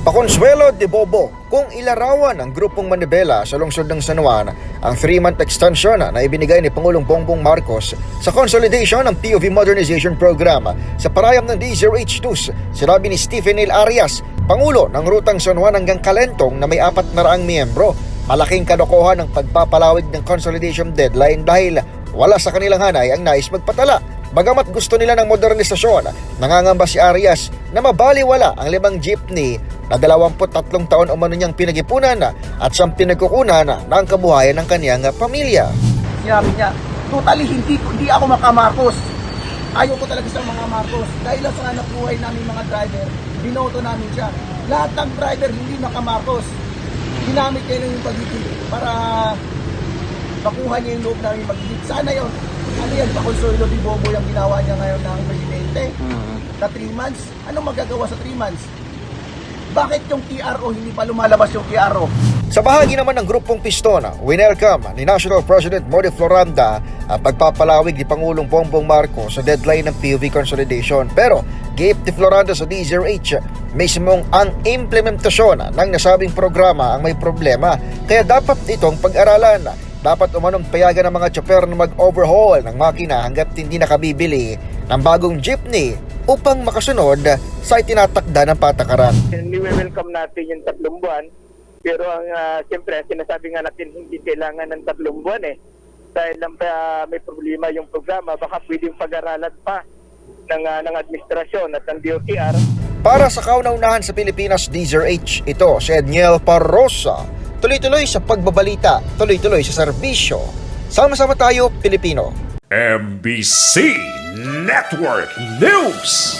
Paconsuelo de Bobo kung ilarawan ng grupong Manibela sa lungsod ng San Juan ang 3-month extension na ibinigay ni Pangulong Bongbong Marcos sa consolidation ng POV Modernization Program sa parayam ng DZRH2. Sinabi ni Stephen Neil Arias, Pangulo ng Rutang San Juan hanggang Calentong na may 400 miyembro. Malaking kalokohan ng pagpapalawig ng consolidation deadline dahil wala sa kanilang hanay ang nais magpatala. Bagamat gusto nila ng modernisasyon, nangangamba si Arias na mabaliwala ang 5 jeepney na 23 taon umano niyang pinag-ipunan at siyang pinagkukunan ng kabuhayan ng kaniyang pamilya. Sinabi niya, totally hindi ako makamarcos. Ayaw ko talaga sa mga Marcos. Dahil lang sa hanap buhay namin mga driver, binoto namin siya. Lahat ng driver hindi makamarcos. Ginamit niya yung pagiging para makuha niya yung loob namin mag-lead. Sana yun. Ano yan, Paconsuelo de Bobo yung ginawa niya ngayon ng presidente na 3 months. Anong magagawa sa 3 months? Bakit yung TRO hindi pa lumalabas yung TRO? Sa bahagi naman ng grupong Piston, winelcome ni National President Modi Floranda ang pagpapalawig ni Pangulong Bongbong Marcos sa deadline ng POV consolidation. Pero giit ni Floranda sa DZRH, mismong ang implementasyon ng nasabing programa ang may problema. Kaya dapat itong pag-aralan. Dapat umanong payagan ng mga tsoper na mag-overhaul ng makina hanggat hindi nakabibili ng bagong jeepney upang makasunod sa itinatakda ng patakaran. Ni-welcome natin yung 3 buwan, pero ang siyempre sinasabi nga natin hindi kailangan ng 3 buwan dahil lang may problema yung programa, baka pwedeng pag-aralan pa ng administrasyon at ng DOTR. Para sa kauna-unahan sa Pilipinas DZRH, ito si Edniel Parrosa. Tuloy-tuloy sa pagbabalita, tuloy-tuloy sa serbisyo. Sama-sama tayo, Pilipino. MBC Network News.